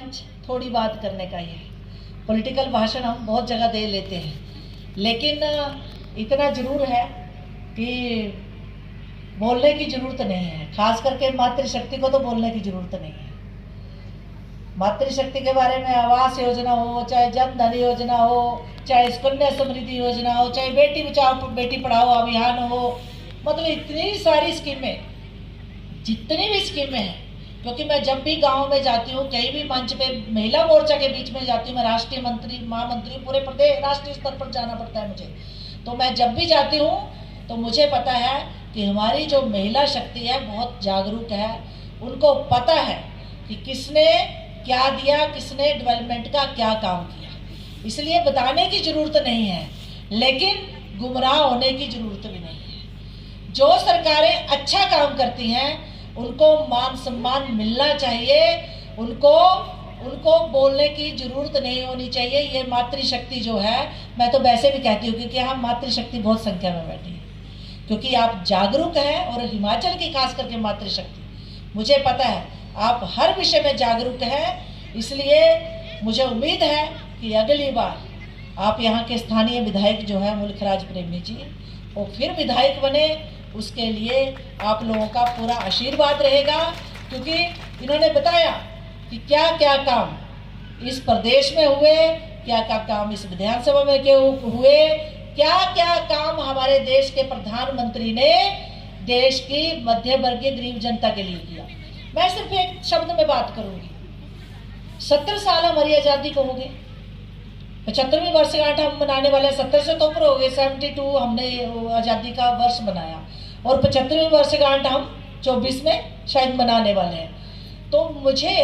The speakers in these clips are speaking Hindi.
मंच थोड़ी बात करने का ही है। पॉलिटिकल भाषण हम बहुत जगह दे लेते हैं, लेकिन इतना जरूर है कि बोलने की ज़रूरत नहीं है। खास करके मातृशक्ति को तो बोलने की ज़रूरत नहीं है। मातृशक्ति के बारे में आवास योजना हो, चाहे जन धन योजना हो, चाहे सुकन्या समृद्धि योजना हो, चाहे बेटी बचाओ बेटी पढ़ाओ अभियान हो, मतलब इतनी सारी स्कीमें, जितनी भी स्कीमें हैं। क्योंकि मैं जब भी गांव में जाती हूँ, कहीं भी मंच पे महिला मोर्चा के बीच में जाती हूँ, मैं राष्ट्रीय मंत्री महामंत्री पूरे प्रदेश राष्ट्रीय स्तर पर जाना पड़ता है मुझे, तो मैं जब भी जाती हूँ तो मुझे पता है कि हमारी जो महिला शक्ति है बहुत जागरूक है। उनको पता है कि किसने क्या दिया, किसने डेवलपमेंट का क्या काम किया। इसलिए बताने की ज़रूरत नहीं है, लेकिन गुमराह होने की ज़रूरत भी नहीं है। जो सरकारें अच्छा काम करती हैं उनको मान सम्मान मिलना चाहिए, उनको बोलने की ज़रूरत नहीं होनी चाहिए। ये मातृशक्ति जो है, मैं तो वैसे भी कहती हूँ क्योंकि हम मातृशक्ति बहुत संख्या में बैठी है, क्योंकि आप जागरूक हैं। और हिमाचल की खास करके मातृशक्ति, मुझे पता है आप हर विषय में जागरूक हैं। इसलिए मुझे उम्मीद है कि अगली बार आप यहाँ के स्थानीय विधायक जो है मुल्खराज प्रेमी जी, वो फिर विधायक बने। उसके लिए आप लोगों का पूरा आशीर्वाद रहेगा, क्योंकि इन्होंने बताया कि क्या क्या काम इस प्रदेश में हुए, क्या क्या काम इस विधानसभा में हुए, क्या क्या काम हमारे देश के प्रधानमंत्री ने देश की मध्य वर्गीय गरीब जनता के लिए किया। मैं सिर्फ एक शब्द में बात करूंगी। 70 साल हमारी आज़ादी को हो गए, 75वीं वर्षगांठ हम मनाने वाले हैं। 70 से तो ऊपर हो गए, 72 हमने आज़ादी का वर्ष बनाया, और 75वीं वर्षगांठ हम 24 में शायद मनाने वाले हैं। तो मुझे,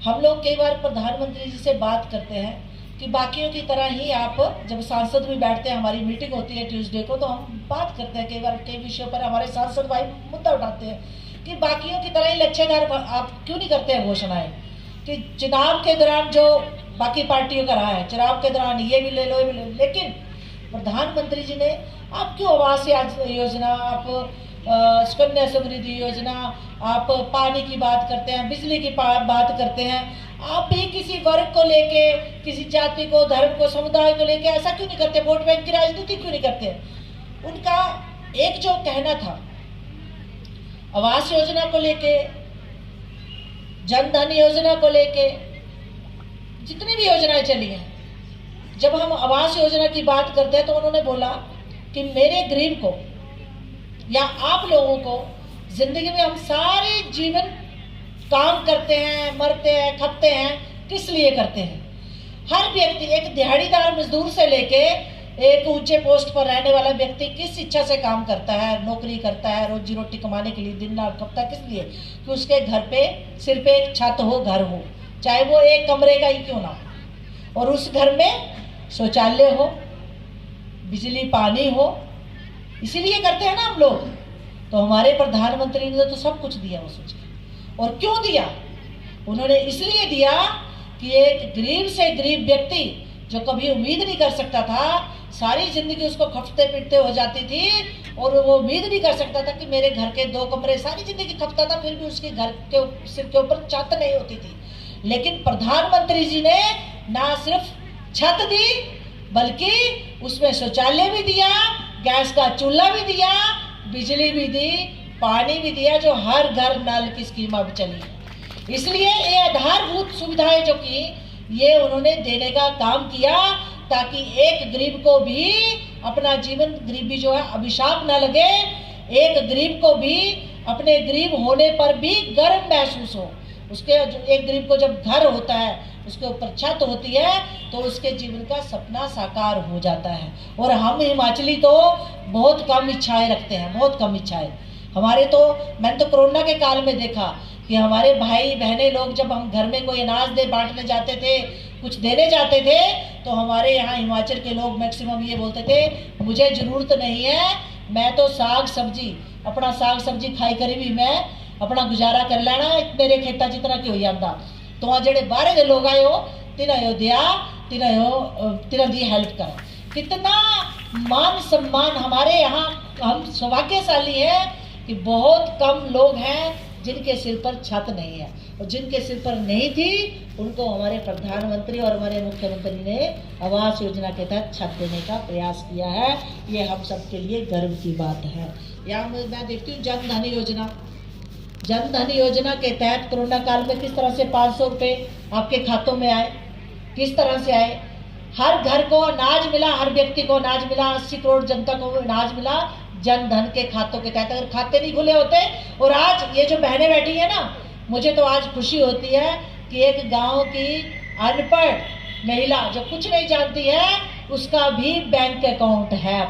हम लोग कई बार प्रधानमंत्री जी से बात करते हैं कि बाकियों की तरह ही आप, जब सांसद भी बैठते हैं, हमारी मीटिंग होती है ट्यूसडे को, तो हम बात करते हैं कई बार कई विषयों पर। हमारे सांसद भाई मुद्दा उठाते हैं कि बाकियों की तरह ही लक्ष्यदार आप क्यों नहीं करते हैं घोषणाएं, कि चुनाव के दौरान जो बाकी पार्टियों का रहा है, चुनाव के दौरान ये भी ले लो, ये भी ले लो। लेकिन प्रधानमंत्री जी ने, आप क्यों आवास योजना, आप सुकन्या समृद्धि योजना, आप पानी की बात करते हैं, बिजली की बात करते हैं, आप भी किसी वर्ग को लेके, किसी जाति को, धर्म को, समुदाय को लेके ऐसा क्यों नहीं करते? वोट बैंक की राजनीति क्यों नहीं करते? उनका एक जो कहना था आवास योजना को लेके, जन धन योजना को लेके, जितनी भी योजनाएं चली हैं, जब हम आवास योजना की बात करते हैं तो उन्होंने बोला कि मेरे गरीब को या आप लोगों को जिंदगी में हम सारे जीवन काम करते हैं, मरते हैं, खपते हैं, किस लिए करते हैं? हर व्यक्ति, एक दिहाड़ीदार मजदूर से लेके एक ऊंचे पोस्ट पर रहने वाला व्यक्ति किस इच्छा से काम करता है, नौकरी करता है, रोजी रोटी कमाने के लिए दिन रात खपता है। किस लिए? कि उसके घर पे सिर्फ एक छत हो, घर हो, चाहे वो एक कमरे का ही क्यों ना हो, और उस घर में शौचालय हो, बिजली पानी हो। इसीलिए करते हैं ना हम लोग। तो हमारे प्रधानमंत्री ने तो सब कुछ दिया वो सोच के। और क्यों दिया? उन्होंने इसलिए दिया कि एक गरीब से गरीब व्यक्ति जो कभी उम्मीद नहीं कर सकता था, सारी जिंदगी उसको खपते पिटते हो जाती थी, और वो उम्मीद नहीं कर सकता था कि मेरे घर के 2 कमरे, सारी जिंदगी खपता था, फिर भी उसके घर के सिर के ऊपर छत नहीं होती थी। लेकिन प्रधानमंत्री जी ने ना सिर्फ छत दी, बल्कि उसमें शौचालय भी दिया, गैस का चूल्हा भी दिया, बिजली भी दी, पानी भी दिया, जो हर घर नल की स्कीम अब चली है। इसलिए ये आधारभूत सुविधाएं जो की, ये उन्होंने देने का काम किया, ताकि एक गरीब को भी अपना जीवन, गरीबी जो है अभिशाप न लगे, एक गरीब को भी अपने गरीब होने पर भी गर्व महसूस हो। उसके, एक गरीब को जब घर होता है, उसके ऊपर छत होती है, तो उसके जीवन का सपना साकार हो जाता है। और हम हिमाचली तो बहुत कम इच्छाएं रखते हैं, बहुत कम इच्छाएं हमारे। तो मैंने तो कोरोना के काल में देखा कि हमारे भाई बहनें लोग, जब हम घर में कोई अनाज दे बांटने जाते थे, कुछ देने जाते थे, तो हमारे यहाँ हिमाचल के लोग मैक्सिमम ये बोलते थे, मुझे ज़रूरत नहीं है, मैं तो साग सब्जी, अपना साग सब्जी खाई करी भी मैं अपना गुजारा कर लेना, मेरे खेता जितना क्यों जाता। तो वहाँ जेडे बाहर के लोग आए हो, तिन्हों दिया, तिन्हों दी हेल्प कर। कितना मान सम्मान हमारे यहाँ, हम सौभाग्यशाली हैं कि बहुत कम लोग हैं जिनके सिर पर छत नहीं है। और जिनके सिर पर नहीं थी उनको हमारे प्रधानमंत्री और हमारे मुख्यमंत्री ने आवास योजना के तहत छत देने का प्रयास किया है। ये हम सबके लिए गर्व की बात है। यहाँ मैं देखती हूँ जन धन योजना, जन धन योजना के तहत कोरोना काल में किस तरह से 500 रुपये आपके खातों में आए, किस तरह से आए। हर घर को अनाज मिला, हर व्यक्ति को अनाज मिला, 80 करोड़ जनता को अनाज मिला जन धन के खातों के तहत। अगर खाते नहीं खुले होते, और आज ये जो बहनें बैठी है ना, मुझे तो आज खुशी होती है कि एक गांव की अनपढ़ महिला जो कुछ नहीं जानती है उसका भी बैंक अकाउंट है।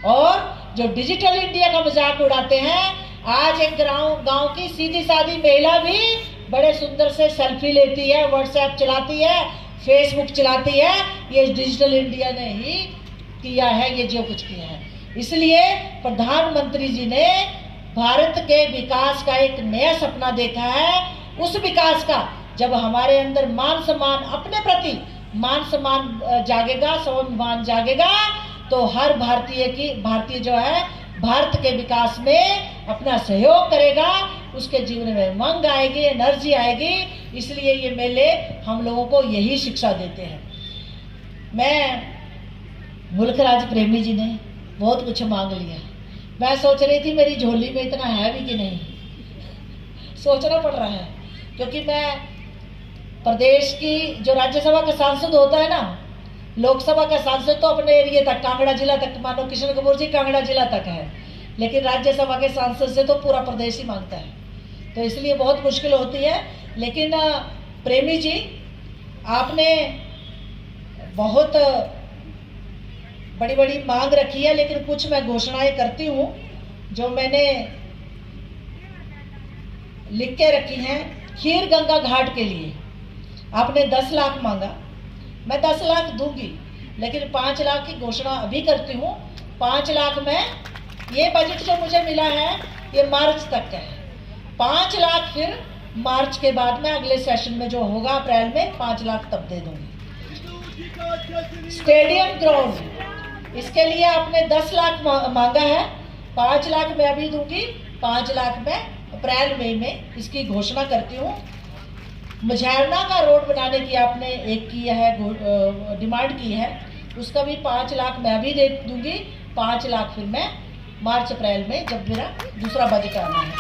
और जो डिजिटल इंडिया का मजाक उड़ाते हैं, आज एक गांव की सीधी सादी महिला भी बड़े सुंदर से सेल्फी लेती है, व्हाट्सएप चलाती है, फेसबुक चलाती है। ये डिजिटल इंडिया ने ही किया है, ये जो कुछ किया है। इसलिए प्रधानमंत्री जी ने भारत के विकास का एक नया सपना देखा है। उस विकास का जब हमारे अंदर मान सम्मान, अपने प्रति मान सम्मान जागेगा, स्वाभिमान जागेगा, तो हर भारतीय जो है भारत के विकास में अपना सहयोग करेगा, उसके जीवन में उमंग आएगी, एनर्जी आएगी। इसलिए ये मेले हम लोगों को यही शिक्षा देते हैं। मैं मुल्कराज प्रेमी जी ने बहुत कुछ मांग लिया। मैं सोच रही थी मेरी झोली में इतना है भी कि नहीं, सोचना पड़ रहा है, क्योंकि मैं प्रदेश की जो राज्यसभा का सांसद होता है ना, लोकसभा का सांसद तो अपने एरिया तक, कांगड़ा जिला तक, मानो किशन कपूर जी कांगड़ा जिला तक है, लेकिन राज्यसभा के सांसद से तो पूरा प्रदेश ही मांगता है, तो इसलिए बहुत मुश्किल होती है। लेकिन प्रेमी जी, आपने बहुत बड़ी बड़ी मांग रखी है, लेकिन कुछ मैं घोषणाएं करती हूँ जो मैंने लिख के रखी हैं। खीर गंगा घाट के लिए आपने 10 लाख मांगा, मैं 10 लाख दूंगी, लेकिन 5 लाख की घोषणा अभी करती हूँ। 5 लाख में ये बजट जो मुझे मिला है ये मार्च तक का है। 5 लाख फिर मार्च के बाद में अगले सेशन में जो होगा अप्रैल में 5 लाख तब दे दूंगी। स्टेडियम ग्राउंड, इसके लिए आपने 10 लाख मांगा है, 5 लाख मैं अभी दूंगी, 5 लाख में अप्रैल मई में इसकी घोषणा करती हूँ। मझैरना का रोड बनाने की आपने एक की है डिमांड की है, उसका भी 5 लाख मैं अभी दे दूंगी, 5 लाख फिर मैं मार्च अप्रैल में जब मेरा दूसरा बजट आना है।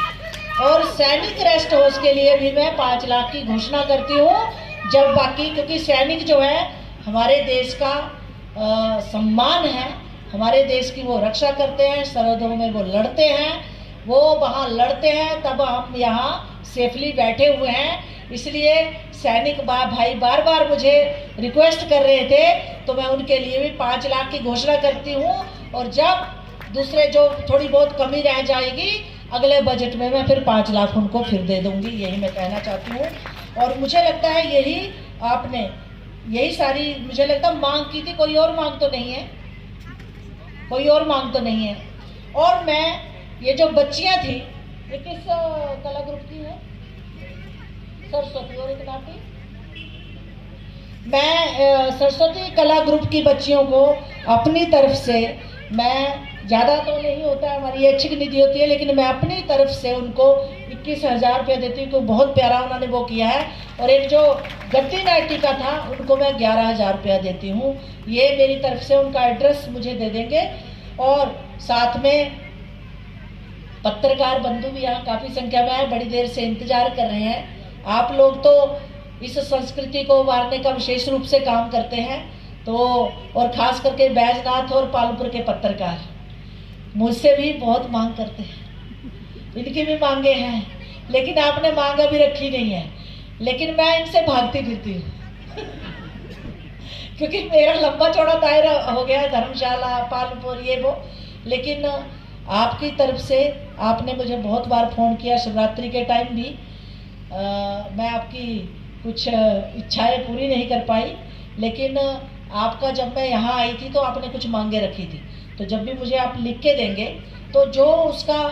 और सैनिक रेस्ट हाउस के लिए भी मैं 5 लाख की घोषणा करती हूँ। जब बाकी, क्योंकि सैनिक जो है हमारे देश का सम्मान है, हमारे देश की वो रक्षा करते हैं, सरहदों में वो लड़ते हैं, वो वहाँ लड़ते हैं, तब हम यहाँ सेफली बैठे हुए हैं। इसलिए सैनिक भाई बार बार मुझे रिक्वेस्ट कर रहे थे, तो मैं उनके लिए भी 5 लाख की घोषणा करती हूँ। और जब दूसरे जो थोड़ी बहुत कमी रह जाएगी अगले बजट में मैं फिर 5 लाख उनको फिर दे दूंगी, यही मैं कहना चाहती हूँ। और मुझे लगता है यही आपने यही सारी मुझे लगता है मांग की थी, कोई और मांग तो नहीं है, कोई और मांग तो नहीं है। और मैं ये जो बच्चियां थी, ये किस कला ग्रुप की है? सरस्वती और एक नाटी, मैं सरस्वती कला ग्रुप की बच्चियों को अपनी तरफ से, मैं ज़्यादा तो नहीं होता है, हमारी ऐच्छिक निधि होती है, लेकिन मैं अपनी तरफ से उनको 21,000 रुपये देती हूँ, तो बहुत प्यारा उन्होंने वो किया है। और एक जो गद्दी नाटी का था उनको मैं 11,000 रुपया देती हूँ। ये मेरी तरफ से, उनका एड्रेस मुझे दे देंगे। और साथ में पत्रकार बंधु भी यहाँ काफ़ी संख्या में है, बड़ी देर से इंतजार कर रहे हैं। आप लोग तो इस संस्कृति को उभारने का विशेष रूप से काम करते हैं, तो और ख़ास करके बैजनाथ और पालमपुर के पत्रकार मुझसे भी बहुत मांग करते हैं, इनकी भी मांगे हैं, लेकिन आपने मांग अभी रखी नहीं है। लेकिन मैं इनसे भागती फिरती हूँ क्योंकि मेरा लंबा चौड़ा दायरा हो गया है, धर्मशाला, पालमपुर, ये वो। लेकिन आपकी तरफ से आपने मुझे बहुत बार फ़ोन किया, शिवरात्रि के टाइम भी मैं आपकी कुछ इच्छाएं पूरी नहीं कर पाई, लेकिन आपका जब मैं यहाँ आई थी तो आपने कुछ मांगे रखी थी, तो जब भी मुझे आप लिख के देंगे तो जो उसका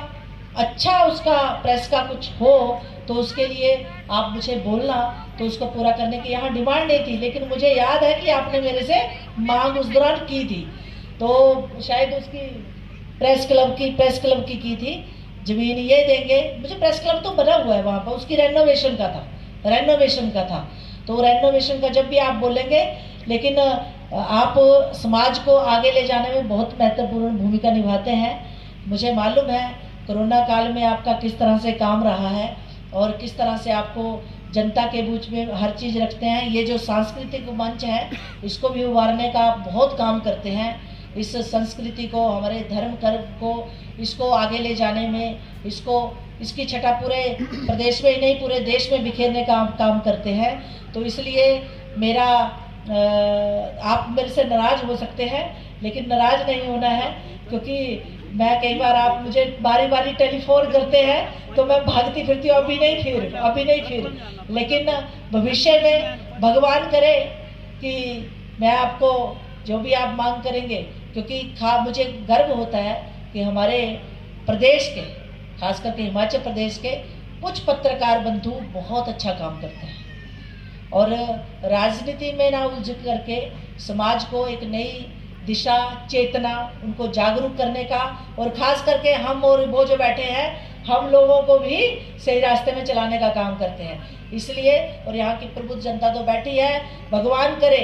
अच्छा, उसका प्रेस का कुछ हो तो उसके लिए आप मुझे बोलना, तो उसको पूरा करने की यहाँ डिमांड नहीं थी। लेकिन मुझे याद है कि आपने मेरे से मांग उस दौरान की थी, तो शायद उसकी प्रेस क्लब की थी, ज़मीन ये देंगे। मुझे प्रेस क्लब तो बना हुआ है वहाँ पर, उसकी रेनोवेशन का था, रेनोवेशन का था। तो रेनोवेशन का जब भी आप बोलेंगे, लेकिन आप समाज को आगे ले जाने में बहुत महत्वपूर्ण भूमिका निभाते हैं। मुझे मालूम है कोरोना काल में आपका किस तरह से काम रहा है और किस तरह से आपको जनता के बीच में हर चीज़ रखते हैं। ये जो सांस्कृतिक मंच है इसको भी उभारने का आप बहुत काम करते हैं। इस संस्कृति को, हमारे धर्म कर्म को, इसको आगे ले जाने में, इसकी छटा पूरे प्रदेश में ही नहीं पूरे देश में बिखेरने का काम करते हैं। तो इसलिए मेरा आप मेरे से नाराज़ हो सकते हैं, लेकिन नाराज़ नहीं होना है, क्योंकि मैं कई बार आप मुझे बारी बारी टेलीफोन करते हैं तो मैं भागती फिरती हूँ, अभी नहीं फिर, लेकिन भविष्य में भगवान करे कि मैं आपको जो भी आप मांग करेंगे, क्योंकि मुझे गर्व होता है कि हमारे प्रदेश के, खास करके हिमाचल प्रदेश के कुछ पत्रकार बंधु बहुत अच्छा काम करते हैं और राजनीति में ना उलझ करके समाज को एक नई दिशा, चेतना, उनको जागरूक करने का, और खास करके हम और वो जो बैठे हैं हम लोगों को भी सही रास्ते में चलाने का काम करते हैं। इसलिए, और यहाँ की प्रबुद्ध जनता तो बैठी है, भगवान करे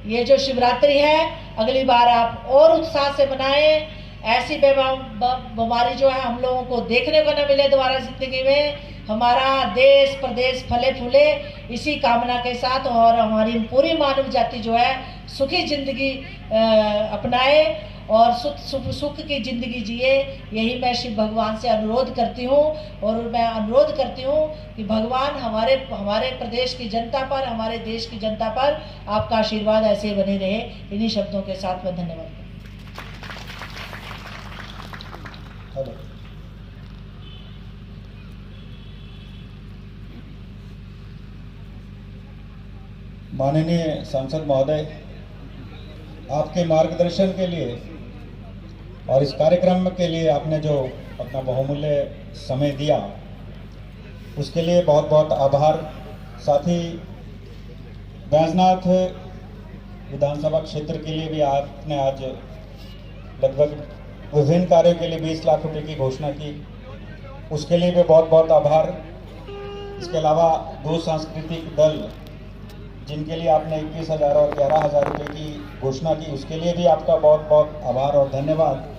ये जो शिवरात्रि है अगली बार आप और उत्साह से मनाएं। ऐसी बीमारी जो है हम लोगों को देखने को न मिले दोबारा जिंदगी में। हमारा देश प्रदेश फले फूले, इसी कामना के साथ, और हमारी पूरी मानव जाति जो है सुखी जिंदगी अपनाए और सुख की जिंदगी जिए, यही मैं शिव भगवान से अनुरोध करती हूँ। और मैं अनुरोध करती हूँ कि भगवान हमारे प्रदेश की जनता पर, हमारे देश की जनता पर आपका आशीर्वाद ऐसे बने रहे। इन्हीं शब्दों के साथ मैं धन्यवाद। माननीय सांसद महोदय, आपके मार्गदर्शन के लिए और इस कार्यक्रम के लिए आपने जो अपना बहुमूल्य समय दिया उसके लिए बहुत बहुत आभार। साथ ही बैजनाथ विधानसभा क्षेत्र के लिए भी आपने आज लगभग विभिन्न कार्यों के लिए 20 लाख रुपए की घोषणा की, उसके लिए भी बहुत बहुत आभार। इसके अलावा 2 सांस्कृतिक दल जिनके लिए आपने 21,000 और 11,000 रुपये की घोषणा की, उसके लिए भी आपका बहुत बहुत आभार और धन्यवाद।